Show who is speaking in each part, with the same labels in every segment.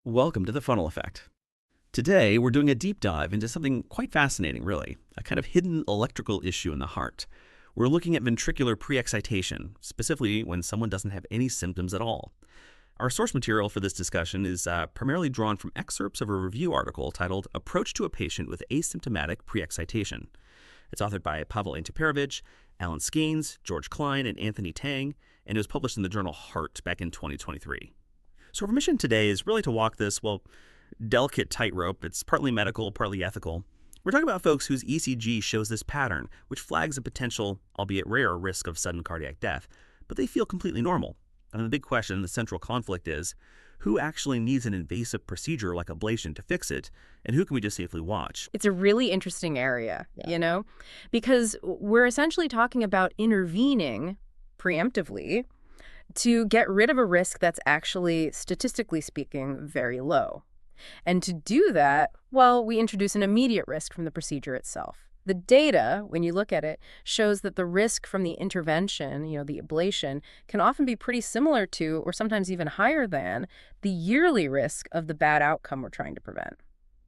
Speaker 1: Welcome to the Funnel Effect. Today, we're doing a deep dive into something quite fascinating, really, a kind of hidden electrical issue in the heart. We're looking at ventricular pre-excitation, specifically when someone doesn't have any symptoms at all. Our source material for this discussion is primarily drawn from excerpts of a review article titled Approach to a Patient with Asymptomatic Pre-excitation. It's authored by Pavel Antiparovich, Alan Skeens, George Klein, and Anthony Tang, and it was published in the journal Heart back in 2023. So our mission today is really to walk this, delicate tightrope. It's partly medical, partly ethical. We're talking about folks whose ECG shows this pattern, which flags a potential, albeit rare, risk of sudden cardiac death, but they feel completely normal. And the big question, the central conflict is, who actually needs an invasive procedure like ablation to fix it, and who can we just safely watch?
Speaker 2: It's a really interesting area, because we're essentially talking about intervening preemptively to get rid of a risk that's actually, statistically speaking, very low. And to do that, we introduce an immediate risk from the procedure itself. The data, when you look at it, shows that the risk from the intervention, the ablation, can often be pretty similar to, or sometimes even higher than, the yearly risk of the bad outcome we're trying to prevent.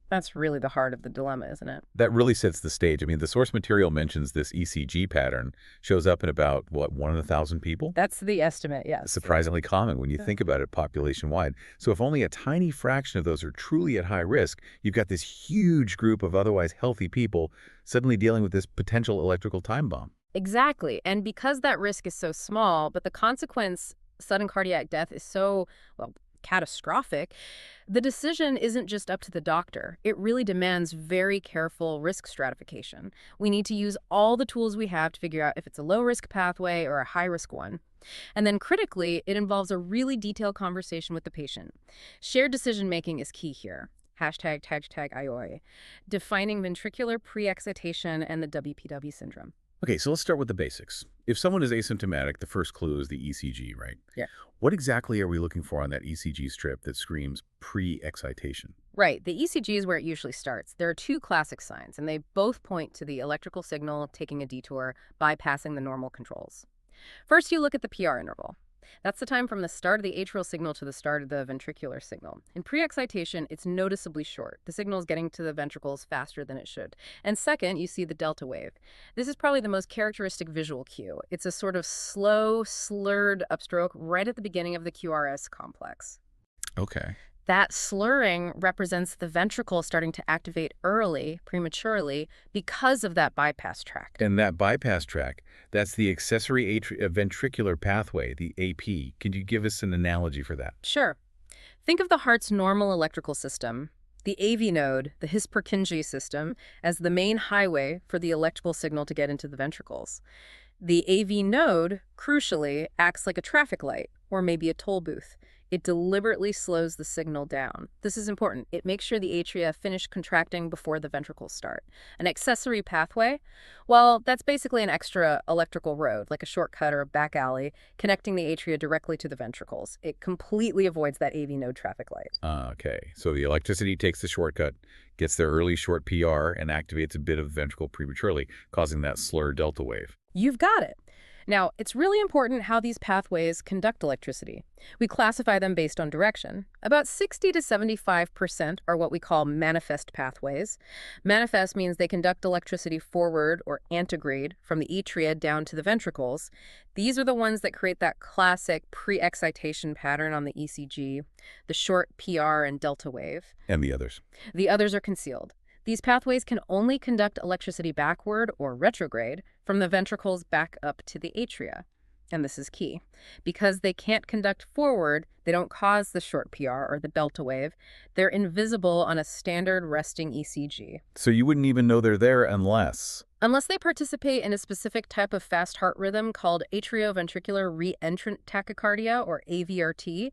Speaker 2: That's really the heart of the dilemma, isn't it?
Speaker 3: That really sets the stage. I mean, the source material mentions this ECG pattern shows up in about, 1 in 1,000 people?
Speaker 2: That's the estimate, yes.
Speaker 3: Surprisingly common when you think about it population-wide. So if only a tiny fraction of those are truly at high risk, you've got this huge group of otherwise healthy people suddenly dealing with this potential electrical time bomb.
Speaker 2: Exactly. And because that risk is so small, but the consequence, sudden cardiac death, is so, catastrophic, the decision isn't just up to the doctor. It really demands very careful risk stratification. We need to use all the tools we have to figure out if it's a low-risk pathway or a high-risk one. And then critically, it involves a really detailed conversation with the patient. Shared decision-making is key here. Hashtag IOA. Defining ventricular pre-excitation and the WPW syndrome.
Speaker 3: Okay, so let's start with the basics. If someone is asymptomatic, the first clue is the ECG, right?
Speaker 2: Yeah.
Speaker 3: What exactly are we looking for on that ECG strip that screams pre-excitation?
Speaker 2: Right. The ECG is where it usually starts. There are two classic signs, and they both point to the electrical signal taking a detour, bypassing the normal controls. First, you look at the PR interval. That's the time from the start of the atrial signal to the start of the ventricular signal. In pre-excitation, it's noticeably short. The signal is getting to the ventricles faster than it should. And second, you see the delta wave. This is probably the most characteristic visual cue. It's a sort of slow, slurred upstroke right at the beginning of the QRS complex.
Speaker 3: Okay.
Speaker 2: That slurring represents the ventricle starting to activate early, prematurely, because of that bypass tract.
Speaker 3: And that bypass tract, that's the accessory ventricular pathway, the AP. Can you give us an analogy for that?
Speaker 2: Sure. Think of the heart's normal electrical system, the AV node, the His-Purkinje system, as the main highway for the electrical signal to get into the ventricles. The AV node, crucially, acts like a traffic light, or maybe a toll booth. It deliberately slows the signal down. This is important. It makes sure the atria finish contracting before the ventricles start. An accessory pathway? That's basically an extra electrical road, like a shortcut or a back alley, connecting the atria directly to the ventricles. It completely avoids that AV node traffic light.
Speaker 3: Okay, so the electricity takes the shortcut, gets their early short PR, and activates a bit of the ventricle prematurely, causing that slur delta wave.
Speaker 2: You've got it. Now, it's really important how these pathways conduct electricity. We classify them based on direction. About 60 to 75% are what we call manifest pathways. Manifest means they conduct electricity forward or antegrade from the atria down to the ventricles. These are the ones that create that classic pre-excitation pattern on the ECG, the short PR and delta wave.
Speaker 3: And the others?
Speaker 2: The others are concealed. These pathways can only conduct electricity backward or retrograde from the ventricles back up to the atria. And this is key. Because they can't conduct forward, they don't cause the short PR or the delta wave. They're invisible on a standard resting ECG.
Speaker 3: So you wouldn't even know they're there unless
Speaker 2: they participate in a specific type of fast heart rhythm called atrioventricular reentrant tachycardia, or AVRT.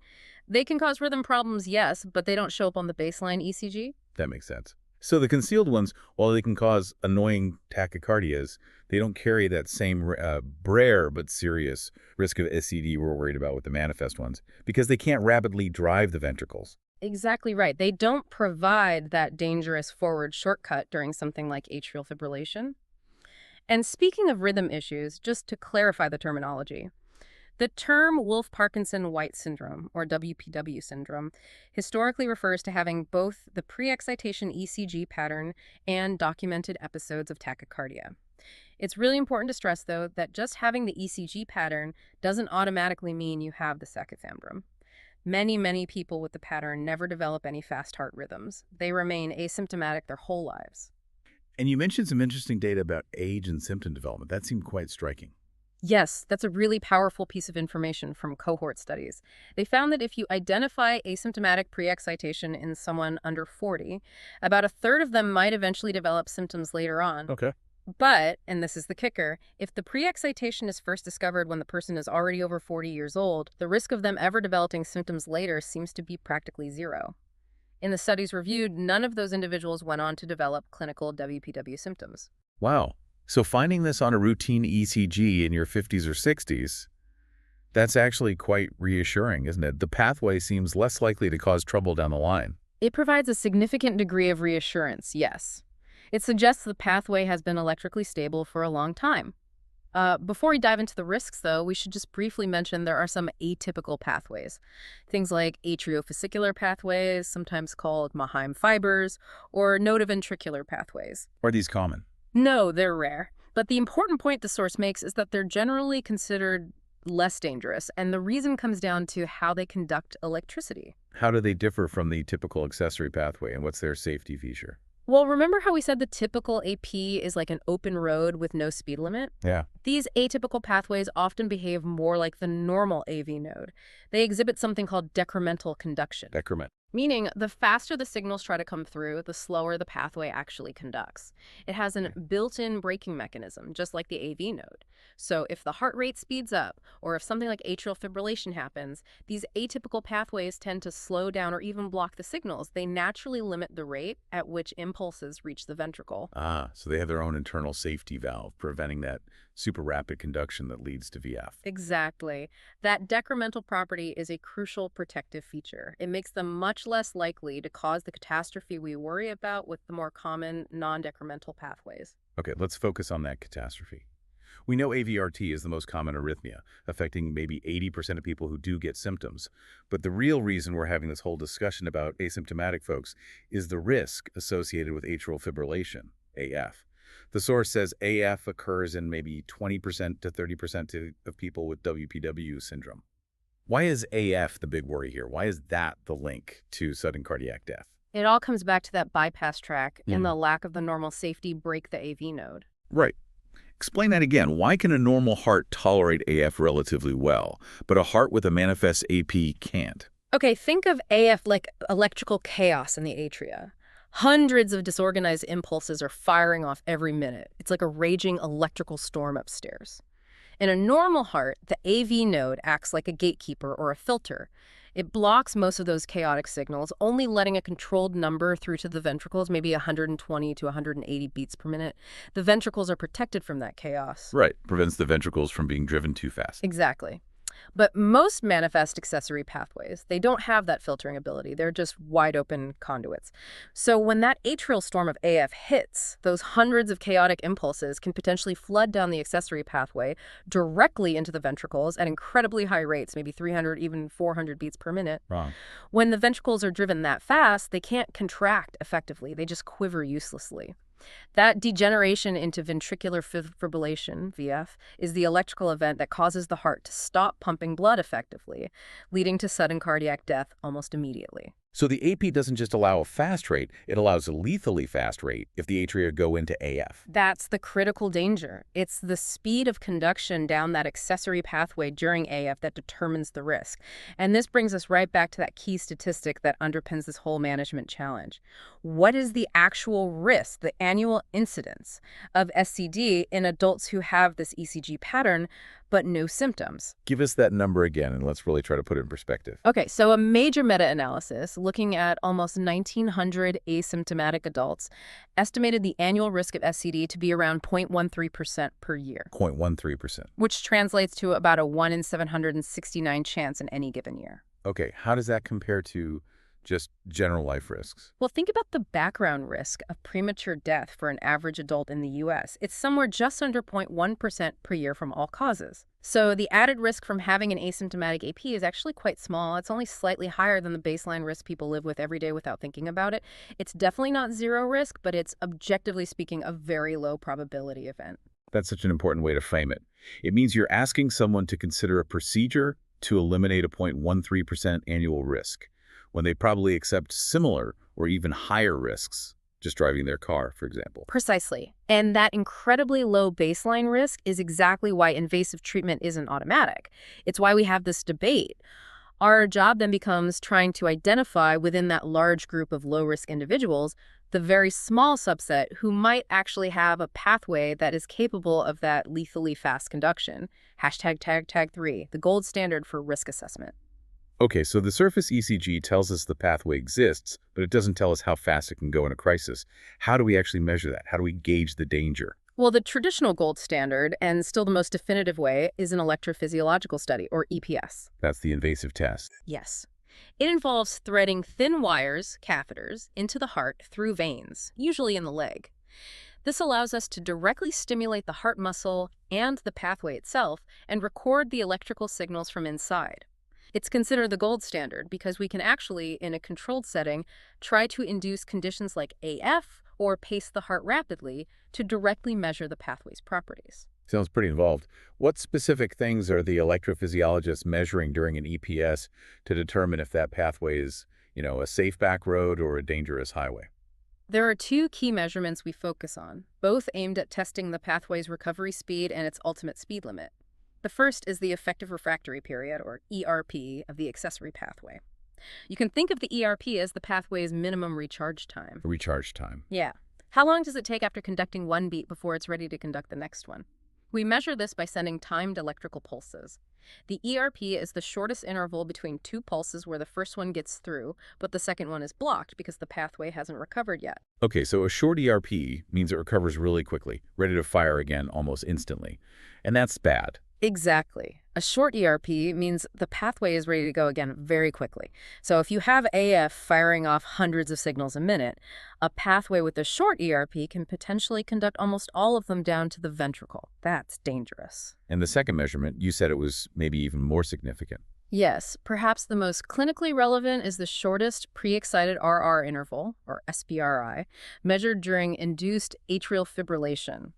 Speaker 2: They can cause rhythm problems, yes, but they don't show up on the baseline ECG.
Speaker 3: That makes sense. So the concealed ones, while they can cause annoying tachycardias, they don't carry that same rare but serious risk of SCD we're worried about with the manifest ones, because they can't rapidly drive the ventricles.
Speaker 2: Exactly right. They don't provide that dangerous forward shortcut during something like atrial fibrillation. And speaking of rhythm issues, just to clarify the terminology, The term Wolff-Parkinson-White syndrome, or WPW syndrome, historically refers to having both the pre-excitation ECG pattern and documented episodes of tachycardia. It's really important to stress, though, that just having the ECG pattern doesn't automatically mean you have the saccathandrum. Many people with the pattern never develop any fast heart rhythms. They remain asymptomatic their whole lives.
Speaker 3: And you mentioned some interesting data about age and symptom development. That seemed quite striking.
Speaker 2: Yes, that's a really powerful piece of information from cohort studies. They found that if you identify asymptomatic pre-excitation in someone under 40, about a third of them might eventually develop symptoms later on.
Speaker 3: Okay.
Speaker 2: But, and this is the kicker, if the pre-excitation is first discovered when the person is already over 40 years old, the risk of them ever developing symptoms later seems to be practically zero. In the studies reviewed, none of those individuals went on to develop clinical WPW symptoms.
Speaker 3: Wow. So finding this on a routine ECG in your 50s or 60s, that's actually quite reassuring, isn't it? The pathway seems less likely to cause trouble down the line.
Speaker 2: It provides a significant degree of reassurance, yes. It suggests the pathway has been electrically stable for a long time. Before we dive into the risks, though, we should just briefly mention there are some atypical pathways. Things like atriovesicular pathways, sometimes called Maheim fibers, or notoventricular pathways.
Speaker 3: Are these common?
Speaker 2: No, they're rare. But the important point the source makes is that they're generally considered less dangerous, and the reason comes down to how they conduct electricity.
Speaker 3: How do they differ from the typical accessory pathway, and what's their safety feature?
Speaker 2: Well, remember how we said the typical AP is like an open road with no speed limit?
Speaker 3: Yeah.
Speaker 2: These atypical pathways often behave more like the normal AV node. They exhibit something called decremental conduction.
Speaker 3: Decrement.
Speaker 2: Meaning, the faster the signals try to come through, the slower the pathway actually conducts. It has a built-in braking mechanism, just like the AV node. So if the heart rate speeds up, or if something like atrial fibrillation happens, these atypical pathways tend to slow down or even block the signals. They naturally limit the rate at which impulses reach the ventricle.
Speaker 3: Ah, so they have their own internal safety valve, preventing that super rapid conduction that leads to VF.
Speaker 2: Exactly. That decremental property is a crucial protective feature. It makes them much less likely to cause the catastrophe we worry about with the more common non-decremental pathways.
Speaker 3: Okay, let's focus on that catastrophe. We know AVRT is the most common arrhythmia, affecting maybe 80% of people who do get symptoms. But the real reason we're having this whole discussion about asymptomatic folks is the risk associated with atrial fibrillation, AF. The source says AF occurs in maybe 20% to 30% of people with WPW syndrome. Why is AF the big worry here? Why is that the link to sudden cardiac death?
Speaker 2: It all comes back to that bypass track and the lack of the normal safety break the AV node.
Speaker 3: Right. Explain that again. Why can a normal heart tolerate AF relatively well, but a heart with a manifest AP can't?
Speaker 2: Okay, think of AF like electrical chaos in the atria. Hundreds of disorganized impulses are firing off every minute. It's like a raging electrical storm upstairs. In a normal heart, the AV node acts like a gatekeeper or a filter. It blocks most of those chaotic signals, only letting a controlled number through to the ventricles, maybe 120 to 180 beats per minute. The ventricles are protected from that chaos.
Speaker 3: Right. Prevents the ventricles from being driven too fast.
Speaker 2: Exactly. But most manifest accessory pathways, they don't have that filtering ability. They're just wide open conduits. So when that atrial storm of AF hits, those hundreds of chaotic impulses can potentially flood down the accessory pathway directly into the ventricles at incredibly high rates, maybe 300, even 400 beats per minute.
Speaker 3: Wrong.
Speaker 2: When the ventricles are driven that fast, they can't contract effectively. They just quiver uselessly. That degeneration into ventricular fibrillation, VF, is the electrical event that causes the heart to stop pumping blood effectively, leading to sudden cardiac death almost immediately.
Speaker 3: So the AP doesn't just allow a fast rate, it allows a lethally fast rate if the atria go into AF.
Speaker 2: That's the critical danger. It's the speed of conduction down that accessory pathway during AF that determines the risk. And this brings us right back to that key statistic that underpins this whole management challenge. What is the actual risk, the annual incidence of SCD in adults who have this ECG pattern but no symptoms?
Speaker 3: Give us that number again, and let's really try to put it in perspective.
Speaker 2: Okay, so a major meta-analysis looking at almost 1,900 asymptomatic adults estimated the annual risk of SCD to be around 0.13% per year,
Speaker 3: 0.13%.
Speaker 2: which translates to about a 1 in 769 chance in any given year.
Speaker 3: Okay, how does that compare to just general life risks.
Speaker 2: Well, think about the background risk of premature death for an average adult in the U.S. It's somewhere just under 0.1% per year from all causes. So the added risk from having an asymptomatic AP is actually quite small. It's only slightly higher than the baseline risk people live with every day without thinking about it. It's definitely not zero risk, but it's objectively speaking a very low probability event.
Speaker 3: That's such an important way to frame it. It means you're asking someone to consider a procedure to eliminate a 0.13% annual risk, when they probably accept similar or even higher risks, just driving their car, for example.
Speaker 2: Precisely. And that incredibly low baseline risk is exactly why invasive treatment isn't automatic. It's why we have this debate. Our job then becomes trying to identify within that large group of low-risk individuals the very small subset who might actually have a pathway that is capable of that lethally fast conduction. #tag3, the gold standard for risk assessment.
Speaker 3: Okay, so the surface ECG tells us the pathway exists, but it doesn't tell us how fast it can go in a crisis. How do we actually measure that? How do we gauge the danger?
Speaker 2: Well, the traditional gold standard, and still the most definitive way, is an electrophysiological study, or EPS.
Speaker 3: That's the invasive test.
Speaker 2: Yes. It involves threading thin wires, catheters, into the heart through veins, usually in the leg. This allows us to directly stimulate the heart muscle and the pathway itself and record the electrical signals from inside. It's considered the gold standard because we can actually, in a controlled setting, try to induce conditions like AF or pace the heart rapidly to directly measure the pathway's properties.
Speaker 3: Sounds pretty involved. What specific things are the electrophysiologists measuring during an EPS to determine if that pathway is, a safe back road or a dangerous highway?
Speaker 2: There are two key measurements we focus on, both aimed at testing the pathway's recovery speed and its ultimate speed limit. The first is the effective refractory period, or ERP, of the accessory pathway. You can think of the ERP as the pathway's minimum recharge time.
Speaker 3: Recharge time.
Speaker 2: Yeah. How long does it take after conducting one beat before it's ready to conduct the next one? We measure this by sending timed electrical pulses. The ERP is the shortest interval between two pulses where the first one gets through, but the second one is blocked because the pathway hasn't recovered yet.
Speaker 3: Okay, so a short ERP means it recovers really quickly, ready to fire again almost instantly. And that's bad.
Speaker 2: Exactly. A short ERP means the pathway is ready to go again very quickly. So if you have AF firing off hundreds of signals a minute, a pathway with a short ERP can potentially conduct almost all of them down to the ventricle. That's dangerous.
Speaker 3: And the second measurement, you said it was maybe even more significant.
Speaker 2: Yes, perhaps the most clinically relevant is the shortest pre-excited RR interval, or SPRI, measured during induced atrial fibrillation.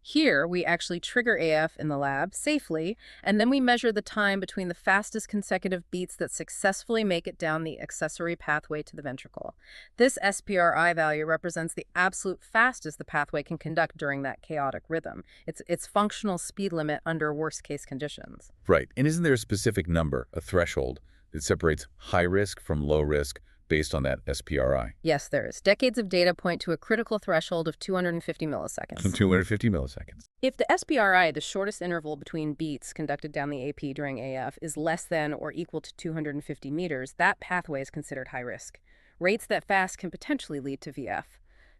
Speaker 2: Here, we actually trigger AF in the lab safely, and then we measure the time between the fastest consecutive beats that successfully make it down the accessory pathway to the ventricle. This SPRI value represents the absolute fastest the pathway can conduct during that chaotic rhythm. It's its functional speed limit under worst-case conditions.
Speaker 3: Right. And isn't there a specific number, a threshold, that separates high risk from low risk based on that SPRI?
Speaker 2: Yes, there is. Decades of data point to a critical threshold of 250 milliseconds.
Speaker 3: 250 milliseconds.
Speaker 2: If the SPRI, the shortest interval between beats conducted down the AP during AF, is less than or equal to 250 meters, that pathway is considered high risk. Rates that fast can potentially lead to VF.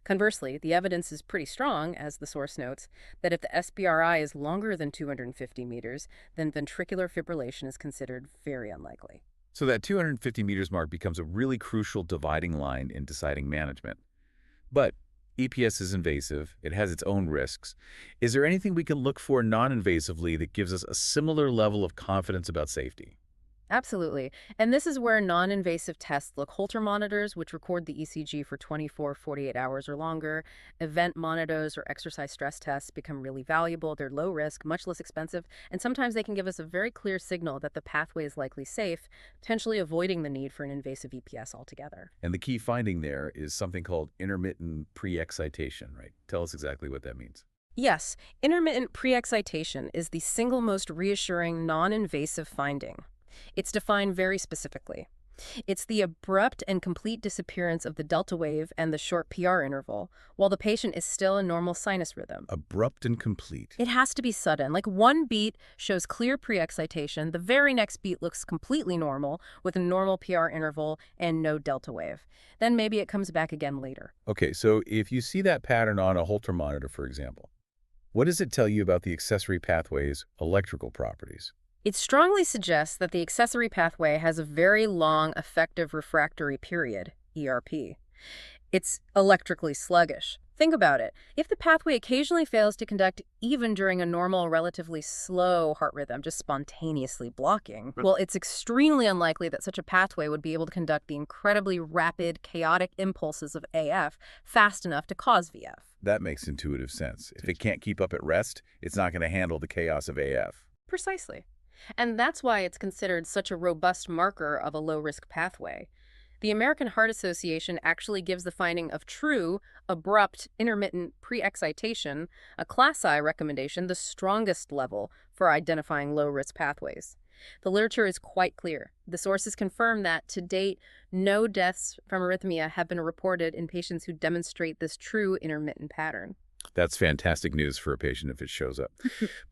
Speaker 2: Conversely, the evidence is pretty strong, as the source notes, that if the SPRI is longer than 250 meters, then ventricular fibrillation is considered very unlikely.
Speaker 3: So that 250 meters mark becomes a really crucial dividing line in deciding management. But EPS is invasive. It has its own risks. Is there anything we can look for non-invasively that gives us a similar level of confidence about safety?
Speaker 2: Absolutely. And this is where non-invasive tests look Holter monitors, which record the ECG for 24, 48 hours or longer. Event monitors or exercise stress tests become really valuable. They're low risk, much less expensive, and sometimes they can give us a very clear signal that the pathway is likely safe, potentially avoiding the need for an invasive EPS altogether.
Speaker 3: And the key finding there is something called intermittent pre-excitation, right? Tell us exactly what that means.
Speaker 2: Yes, intermittent pre-excitation is the single most reassuring non-invasive finding. It's defined very specifically. It's the abrupt and complete disappearance of the delta wave and the short PR interval, while the patient is still in normal sinus rhythm.
Speaker 3: Abrupt and complete.
Speaker 2: It has to be sudden. Like one beat shows clear pre-excitation, the very next beat looks completely normal with a normal PR interval and no delta wave. Then maybe it comes back again later.
Speaker 3: Okay, so if you see that pattern on a Holter monitor, for example, what does it tell you about the accessory pathway's electrical properties?
Speaker 2: It strongly suggests that the accessory pathway has a very long effective refractory period, ERP. It's electrically sluggish. Think about it. If the pathway occasionally fails to conduct even during a normal, relatively slow heart rhythm, just spontaneously blocking, well, it's extremely unlikely that such a pathway would be able to conduct the incredibly rapid, chaotic impulses of AF fast enough to cause VF.
Speaker 3: That makes intuitive sense. If it can't keep up at rest, it's not going to handle the chaos of AF.
Speaker 2: Precisely. And that's why it's considered such a robust marker of a low-risk pathway. The American Heart Association actually gives the finding of true, abrupt, intermittent pre-excitation, a Class I recommendation, the strongest level for identifying low-risk pathways. The literature is quite clear. The sources confirm that, to date, no deaths from arrhythmia have been reported in patients who demonstrate this true intermittent pattern.
Speaker 3: That's fantastic news for a patient if it shows up.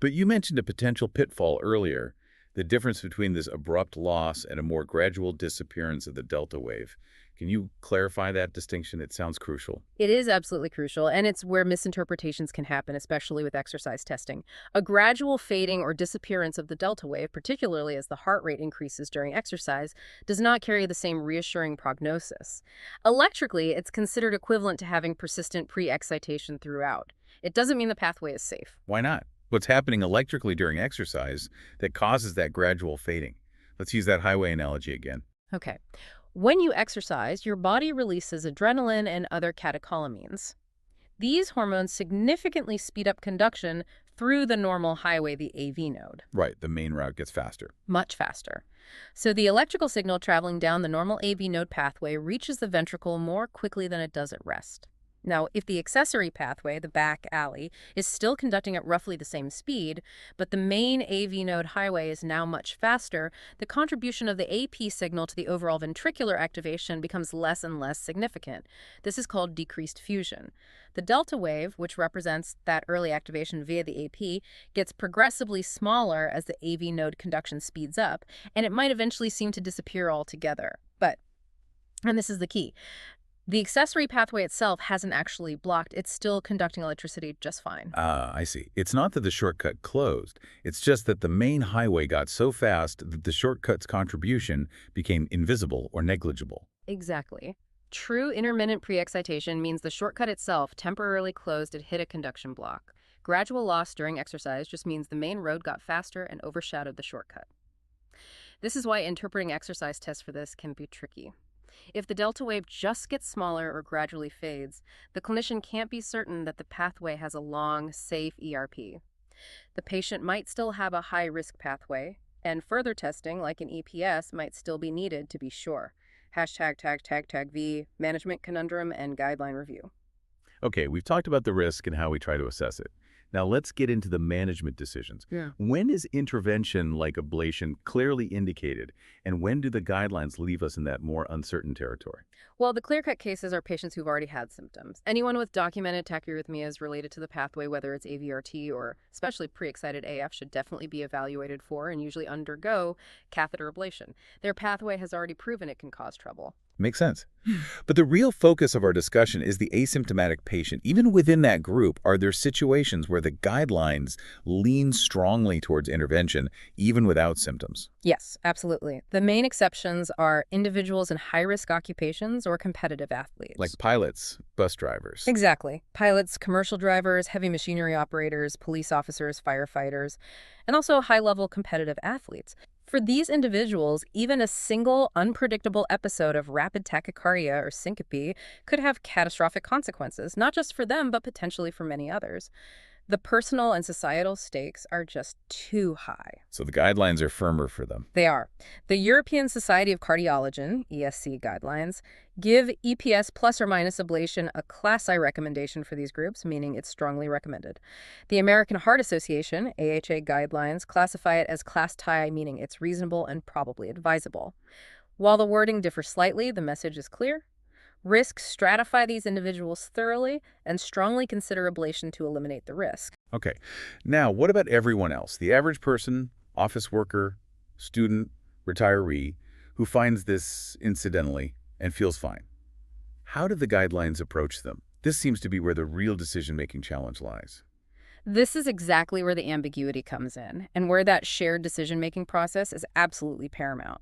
Speaker 3: But you mentioned a potential pitfall earlier, the difference between this abrupt loss and a more gradual disappearance of the delta wave. Can you clarify that distinction? It sounds crucial.
Speaker 2: It is absolutely crucial, and it's where misinterpretations can happen, especially with exercise testing. A gradual fading or disappearance of the delta wave, particularly as the heart rate increases during exercise, does not carry the same reassuring prognosis. Electrically, it's considered equivalent to having persistent pre-excitation throughout. It doesn't mean the pathway is safe.
Speaker 3: Why not? What's happening electrically during exercise that causes that gradual fading? Let's use that highway analogy again.
Speaker 2: Okay. When you exercise, your body releases adrenaline and other catecholamines. These hormones significantly speed up conduction through the normal highway, the AV node.
Speaker 3: Right, the main route gets faster.
Speaker 2: Much faster. So the electrical signal traveling down the normal AV node pathway reaches the ventricle more quickly than it does at rest. Now, if the accessory pathway, the back alley, is still conducting at roughly the same speed, but the main AV node highway is now much faster, the contribution of the AP signal to the overall ventricular activation becomes less and less significant. This is called decreased fusion. The delta wave, which represents that early activation via the AP, gets progressively smaller as the AV node conduction speeds up, and it might eventually seem to disappear altogether. But, and this is the key, the accessory pathway itself hasn't actually blocked. It's still conducting electricity just fine.
Speaker 3: Ah, I see. It's not that the shortcut closed. It's just that the main highway got so fast that the shortcut's contribution became invisible or negligible.
Speaker 2: Exactly. True intermittent pre-excitation means the shortcut itself temporarily closed and hit a conduction block. Gradual loss during exercise just means the main road got faster and overshadowed the shortcut. This is why interpreting exercise tests for this can be tricky. If the delta wave just gets smaller or gradually fades, the clinician can't be certain that the pathway has a long, safe ERP. The patient might still have a high-risk pathway, and further testing, like an EPS, might still be needed to be sure. #V, management conundrum, and guideline review.
Speaker 3: Okay, we've talked about the risk and how we try to assess it. Now let's get into the management decisions.
Speaker 2: Yeah.
Speaker 3: When is intervention like ablation clearly indicated, and when do the guidelines leave us in that more uncertain territory?
Speaker 2: Well, the clear-cut cases are patients who've already had symptoms. Anyone with documented tachyarrhythmias related to the pathway, whether it's AVRT or especially pre-excited AF, should definitely be evaluated for and usually undergo catheter ablation. Their pathway has already proven it can cause trouble.
Speaker 3: Makes sense. But the real focus of our discussion is the asymptomatic patient. Even within that group, are there situations where the guidelines lean strongly towards intervention, even without symptoms?
Speaker 2: Yes, absolutely. The main exceptions are individuals in high-risk occupations or competitive athletes.
Speaker 3: Like pilots, bus drivers.
Speaker 2: Exactly. Pilots, commercial drivers, heavy machinery operators, police officers, firefighters, and also high-level competitive athletes. For these individuals, even a single unpredictable episode of rapid tachycardia or syncope could have catastrophic consequences, not just for them, but potentially for many others. The personal and societal stakes are just too high.
Speaker 3: So the guidelines are firmer for them.
Speaker 2: They are. The European Society of Cardiology, ESC guidelines, give EPS plus or minus ablation a Class I recommendation for these groups, meaning it's strongly recommended. The American Heart Association, AHA guidelines, classify it as Class II, meaning it's reasonable and probably advisable. While the wording differs slightly, the message is clear. Risk stratify these individuals thoroughly and strongly consider ablation to eliminate the risk.
Speaker 3: Okay. Now, what about everyone else? The average person, office worker, student, retiree, who finds this incidentally and feels fine. How do the guidelines approach them? This seems to be where the real decision-making challenge lies.
Speaker 2: This is exactly where the ambiguity comes in, and where that shared decision-making process is absolutely paramount.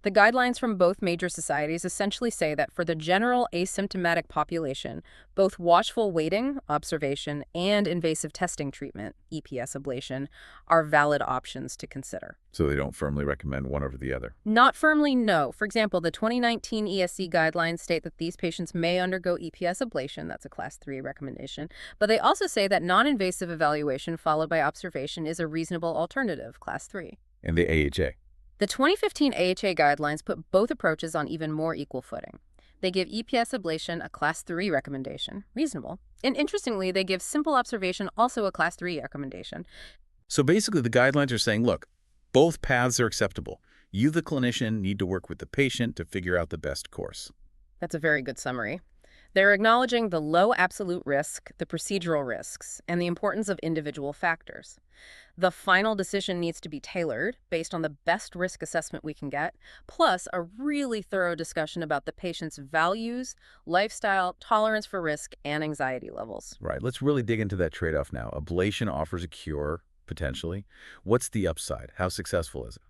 Speaker 2: The guidelines from both major societies essentially say that for the general asymptomatic population, both watchful waiting, observation, and invasive testing treatment, EPS ablation, are valid options to consider.
Speaker 3: So they don't firmly recommend one over the other.
Speaker 2: Not firmly, no. For example, the 2019 ESC guidelines state that these patients may undergo EPS ablation, that's a Class 3 recommendation, but they also say that non-invasive evaluation followed by observation is a reasonable alternative, Class 3.
Speaker 3: And the AHA.
Speaker 2: The 2015 AHA guidelines put both approaches on even more equal footing. They give EPS ablation a Class 3 recommendation, reasonable, and interestingly, they give simple observation also a Class 3 recommendation.
Speaker 3: So basically the guidelines are saying, look, both paths are acceptable. You, the clinician, need to work with the patient to figure out the best course.
Speaker 2: That's a very good summary. They're acknowledging the low absolute risk, the procedural risks, and the importance of individual factors. The final decision needs to be tailored based on the best risk assessment we can get, plus a really thorough discussion about the patient's values, lifestyle, tolerance for risk, and anxiety levels.
Speaker 3: Right. Let's really dig into that trade-off now. Ablation offers a cure, potentially. What's the upside? How successful is it?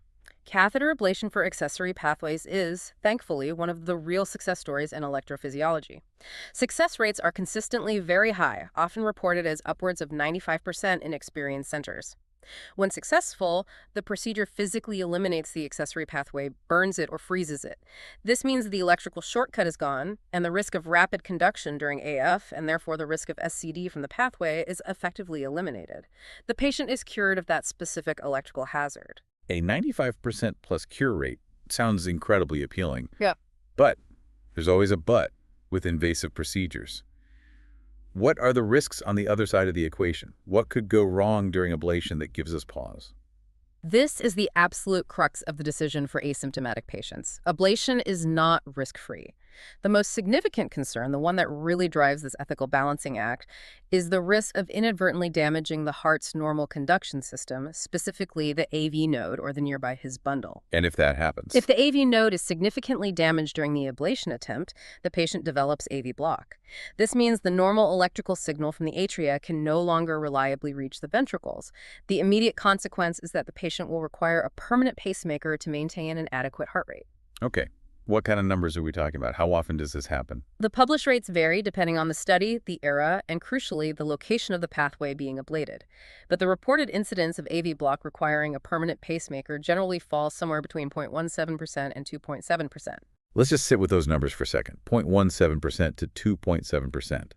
Speaker 2: Catheter ablation for accessory pathways is, thankfully, one of the real success stories in electrophysiology. Success rates are consistently very high, often reported as upwards of 95% in experienced centers. When successful, the procedure physically eliminates the accessory pathway, burns it, or freezes it. This means the electrical shortcut is gone, and the risk of rapid conduction during AF, and therefore the risk of SCD from the pathway, is effectively eliminated. The patient is cured of that specific electrical hazard.
Speaker 3: A 95% plus cure rate sounds incredibly appealing.
Speaker 2: Yeah.
Speaker 3: But there's always a but with invasive procedures. What are the risks on the other side of the equation? What could go wrong during ablation that gives us pause?
Speaker 2: This is the absolute crux of the decision for asymptomatic patients. Ablation is not risk-free. The most significant concern, the one that really drives this ethical balancing act, is the risk of inadvertently damaging the heart's normal conduction system, specifically the AV node or the nearby His bundle.
Speaker 3: And if that happens?
Speaker 2: If the AV node is significantly damaged during the ablation attempt, the patient develops AV block. This means the normal electrical signal from the atria can no longer reliably reach the ventricles. The immediate consequence is that the patient will require a permanent pacemaker to maintain an adequate heart rate.
Speaker 3: Okay. What kind of numbers are we talking about? How often does this happen?
Speaker 2: The published rates vary depending on the study, the era, and crucially, the location of the pathway being ablated. But the reported incidence of AV block requiring a permanent pacemaker generally falls somewhere between 0.17% and 2.7%.
Speaker 3: Let's just sit with those numbers for a second. 0.17% to 2.7%.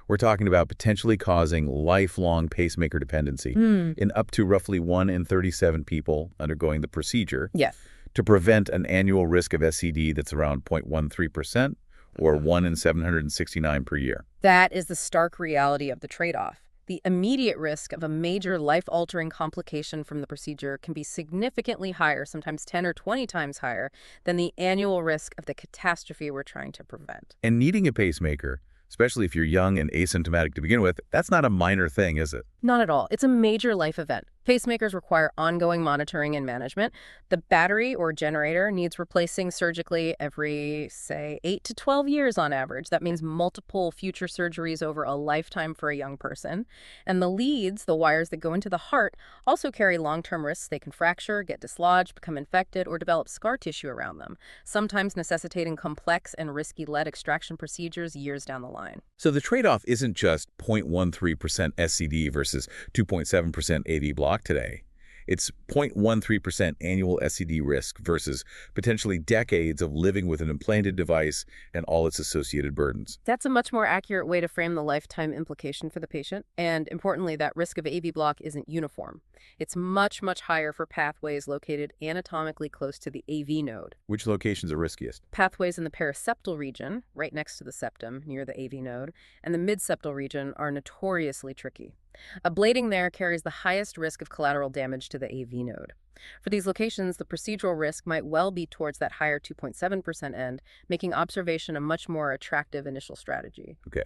Speaker 3: We're talking about potentially causing lifelong pacemaker dependency in up to roughly 1 in 37 people undergoing the procedure.
Speaker 2: Yes.
Speaker 3: To prevent an annual risk of SCD that's around 0.13% or 1 in 769 per year.
Speaker 2: That is the stark reality of the trade-off. The immediate risk of a major life-altering complication from the procedure can be significantly higher, sometimes 10 or 20 times higher, than the annual risk of the catastrophe we're trying to prevent.
Speaker 3: And needing a pacemaker, especially if you're young and asymptomatic to begin with, that's not a minor thing, is it?
Speaker 2: Not at all. It's a major life event. Pacemakers require ongoing monitoring and management. The battery or generator needs replacing surgically every, say, 8 to 12 years on average. That means multiple future surgeries over a lifetime for a young person. And the leads, the wires that go into the heart, also carry long-term risks. They can fracture, get dislodged, become infected, or develop scar tissue around them, sometimes necessitating complex and risky lead extraction procedures years down the line.
Speaker 3: So the trade-off isn't just 0.13% SCD versus 2.7% AV block today. It's 0.13% annual SCD risk versus potentially decades of living with an implanted device and all its associated burdens.
Speaker 2: That's a much more accurate way to frame the lifetime implication for the patient. And importantly, that risk of AV block isn't uniform. It's much, much higher for pathways located anatomically close to the AV node.
Speaker 3: Which locations are riskiest?
Speaker 2: Pathways in the paraseptal region, right next to the septum, near the AV node, and the midseptal region are notoriously tricky. Ablating there carries the highest risk of collateral damage to the AV node. For these locations, the procedural risk might well be towards that higher 2.7% end, making observation a much more attractive initial strategy.
Speaker 3: Okay.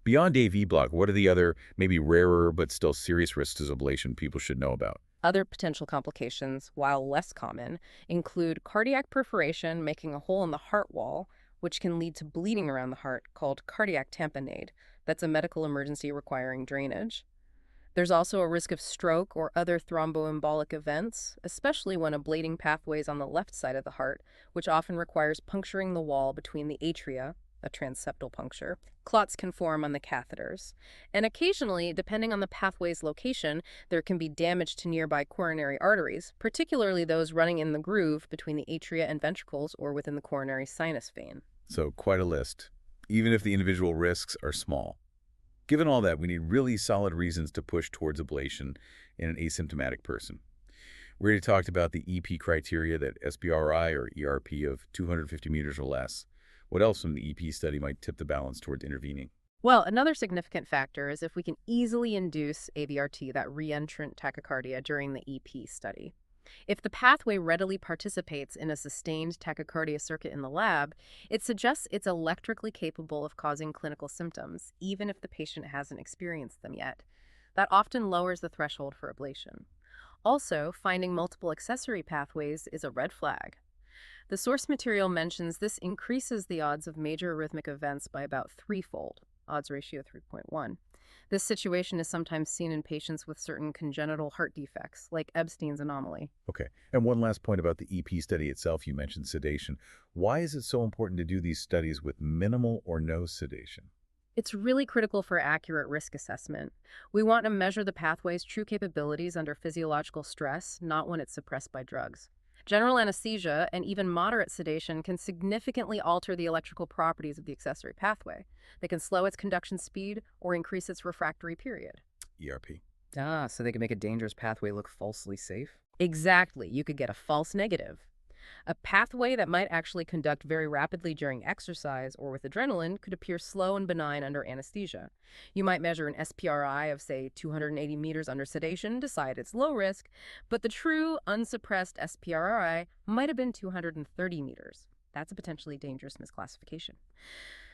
Speaker 3: Beyond AV block, what are the other, maybe rarer but still serious risks to ablation people should know about?
Speaker 2: Other potential complications, while less common, include cardiac perforation, making a hole in the heart wall, which can lead to bleeding around the heart, called cardiac tamponade. That's a medical emergency requiring drainage. There's also a risk of stroke or other thromboembolic events, especially when ablating pathways on the left side of the heart, which often requires puncturing the wall between the atria, a transeptal puncture. Clots can form on the catheters. And occasionally, depending on the pathway's location, there can be damage to nearby coronary arteries, particularly those running in the groove between the atria and ventricles or within the coronary sinus vein.
Speaker 3: So quite a list, even if the individual risks are small. Given all that, we need really solid reasons to push towards ablation in an asymptomatic person. We already talked about the EP criteria, that SPRI or ERP of 250 meters or less. What else from the EP study might tip the balance towards intervening?
Speaker 2: Well, another significant factor is if we can easily induce AVRT, that reentrant tachycardia, during the EP study. If the pathway readily participates in a sustained tachycardia circuit in the lab, it suggests it's electrically capable of causing clinical symptoms, even if the patient hasn't experienced them yet. That often lowers the threshold for ablation. Also, finding multiple accessory pathways is a red flag. The source material mentions this increases the odds of major arrhythmic events by about threefold, odds ratio 3.1. This situation is sometimes seen in patients with certain congenital heart defects, like Ebstein's anomaly.
Speaker 3: Okay, and one last point about the EP study itself. You mentioned sedation. Why is it so important to do these studies with minimal or no sedation?
Speaker 2: It's really critical for accurate risk assessment. We want to measure the pathway's true capabilities under physiological stress, not when it's suppressed by drugs. General anesthesia and even moderate sedation can significantly alter the electrical properties of the accessory pathway. They can slow its conduction speed or increase its refractory period.
Speaker 3: ERP.
Speaker 4: So they can make a dangerous pathway look falsely safe?
Speaker 2: Exactly. You could get a false negative. A pathway that might actually conduct very rapidly during exercise or with adrenaline could appear slow and benign under anesthesia. You might measure an SPRI of, say, 280 meters under sedation, decide it's low risk, but the true unsuppressed SPRI might have been 230 meters. That's a potentially dangerous misclassification.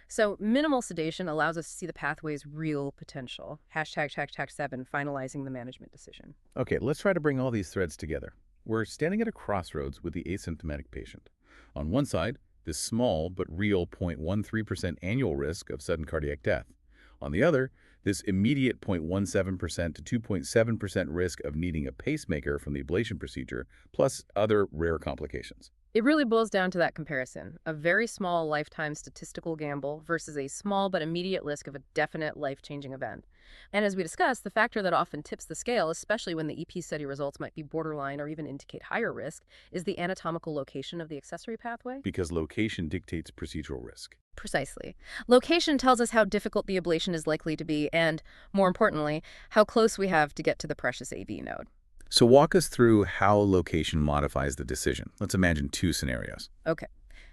Speaker 2: So minimal sedation allows us to see the pathway's real potential. #7, finalizing the management decision.
Speaker 3: Okay, let's try to bring all these threads together. We're standing at a crossroads with the asymptomatic patient. On one side, this small but real 0.13% annual risk of sudden cardiac death. On the other, this immediate 0.17% to 2.7% risk of needing a pacemaker from the ablation procedure, plus other rare complications.
Speaker 2: It really boils down to that comparison, a very small lifetime statistical gamble versus a small but immediate risk of a definite life-changing event. And as we discussed, the factor that often tips the scale, especially when the EP study results might be borderline or even indicate higher risk, is the anatomical location of the accessory pathway.
Speaker 3: Because location dictates procedural risk.
Speaker 2: Precisely. Location tells us how difficult the ablation is likely to be and, more importantly, how close we have to get to the precious AV node.
Speaker 3: So walk us through how location modifies the decision. Let's imagine two scenarios.
Speaker 2: Okay.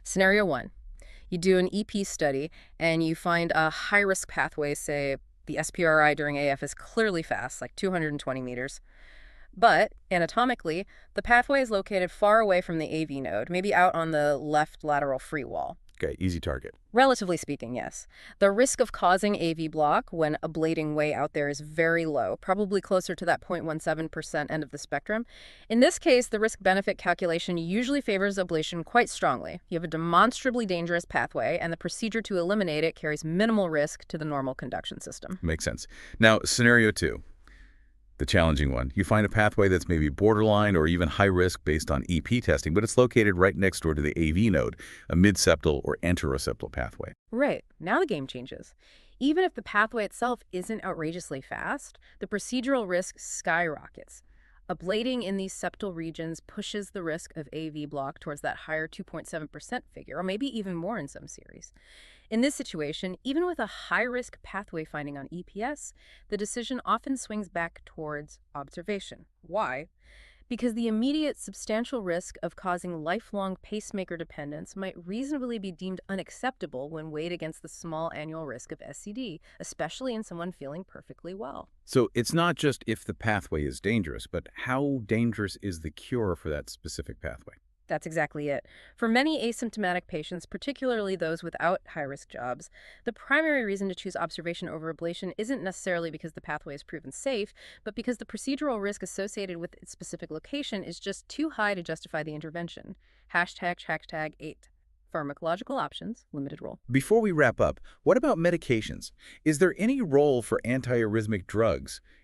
Speaker 2: Scenario 1. You do an EP study and you find a high-risk pathway, say the SPRI during AF is clearly fast, like 220 meters. But, anatomically, the pathway is located far away from the AV node, maybe out on the left lateral free wall.
Speaker 3: Okay, easy target.
Speaker 2: Relatively speaking, yes. The risk of causing AV block when ablating way out there is very low, probably closer to that 0.17% end of the spectrum. In this case, the risk-benefit calculation usually favors ablation quite strongly. You have a demonstrably dangerous pathway, and the procedure to eliminate it carries minimal risk to the normal conduction system.
Speaker 3: Makes sense. Now, scenario 2. The challenging one. You find a pathway that's maybe borderline or even high risk based on EP testing, but it's located right next door to the AV node, a mid-septal or anteroseptal pathway.
Speaker 2: Right. Now the game changes. Even if the pathway itself isn't outrageously fast, the procedural risk skyrockets. Ablating in these septal regions pushes the risk of AV block towards that higher 2.7% figure, or maybe even more in some series. In this situation, even with a high-risk pathway finding on EPS, the decision often swings back towards observation. Why? Because the immediate substantial risk of causing lifelong pacemaker dependence might reasonably be deemed unacceptable when weighed against the small annual risk of SCD, especially in someone feeling perfectly well.
Speaker 3: So it's not just if the pathway is dangerous, but how dangerous is the cure for that specific pathway?
Speaker 2: That's exactly it. For many asymptomatic patients, particularly those without high-risk jobs, the primary reason to choose observation over ablation isn't necessarily because the pathway is proven safe, but because the procedural risk associated with its specific location is just too high to justify the intervention. #8. Pharmacological options, limited role.
Speaker 3: Before we wrap up, what about medications? Is there any role for antiarrhythmic drugs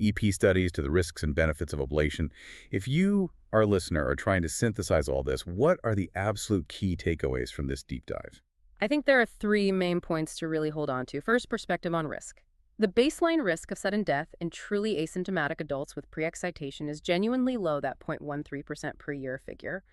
Speaker 3: EP studies to the risks and benefits of ablation. If you, our listener, are trying to synthesize all this, what are the absolute key takeaways from this deep dive?
Speaker 2: I think there are three main points to really hold on to. First, perspective on risk. The baseline risk of sudden death in truly asymptomatic adults with pre-excitation is genuinely low, that 0.13% per year figure.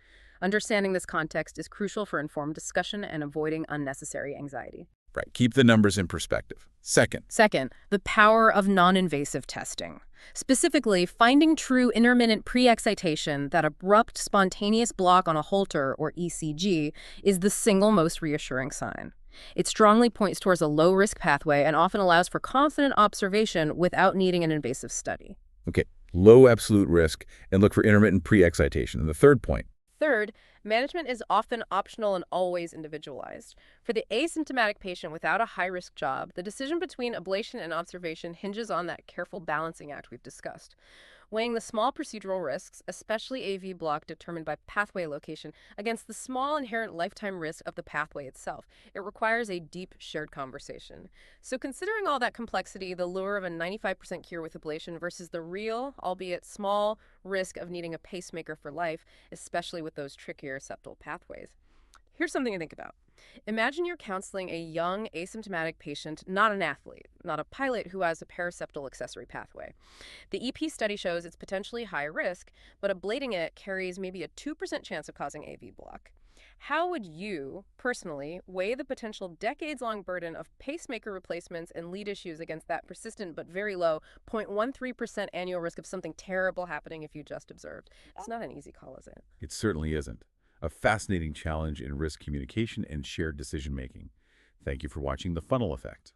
Speaker 2: Understanding this context is crucial for informed discussion and avoiding unnecessary anxiety.
Speaker 3: Right. Keep the numbers in perspective.
Speaker 2: Second, the power of non-invasive testing. Specifically, finding true intermittent pre-excitation, that abrupt spontaneous block on a Holter or ECG, is the single most reassuring sign. It strongly points towards a low-risk pathway and often allows for confident observation without needing an invasive study.
Speaker 3: Okay. Low absolute risk and look for intermittent pre-excitation. And the third point.
Speaker 2: Third, management is often optional and always individualized. For the asymptomatic patient without a high-risk job, the decision between ablation and observation hinges on that careful balancing act we've discussed. weighing the small procedural risks, especially AV block determined by pathway location, against the small inherent lifetime risk of the pathway itself. It requires a deep shared conversation. So considering all that complexity, the lure of a 95% cure with ablation versus the real, albeit small, risk of needing a pacemaker for life, especially with those trickier septal pathways. Here's something to think about. Imagine you're counseling a young asymptomatic patient, not an athlete, not a pilot who has a paraseptal accessory pathway. The EP study shows it's potentially high risk, but ablating it carries maybe a 2% chance of causing AV block. How would you, personally, weigh the potential decades-long burden of pacemaker replacements and lead issues against that persistent but very low 0.13% annual risk of something terrible happening if you just observed? It's not an easy call, is it?
Speaker 3: It certainly isn't. A fascinating challenge in risk communication and shared decision-making. Thank you for watching The Funnel Effect.